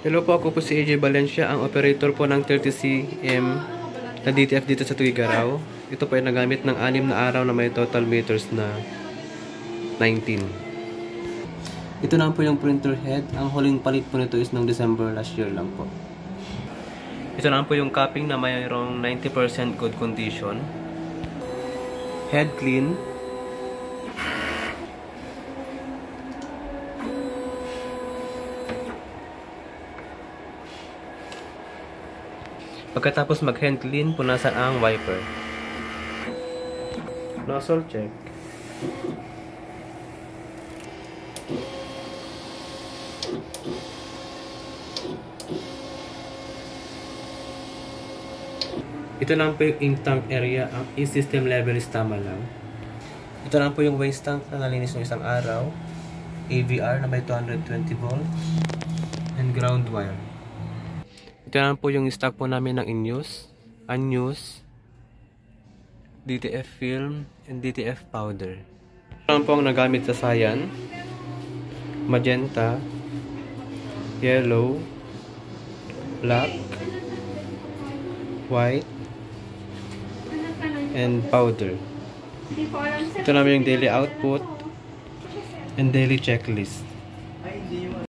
Hello po, ako po si AJ Valencia, ang operator po ng 30cm na DTF dito sa Tuguegarao. Ito po ay nagamit ng 6 na araw na may total meters na 19. Ito na po yung printer head. Ang huling palit po nito is ng December last year lang po. Ito na po yung capping na mayroong 90% good condition. Head clean. Pagkatapos mag-hand clean, punasan ang wiper. Nozzle check. Ito lang po yung ink tank area. Ang e-system level is tama lang. Ito lang po yung waste tank na nalinis ng isang araw. AVR na may 220 volts. And ground wire. Ito lang po yung stock po namin ng in-use, unused, DTF film, and DTF powder. Ito lang po ang nagamit sa cyan, magenta, yellow, black, white, and powder. Ito namin yung daily output and daily checklist.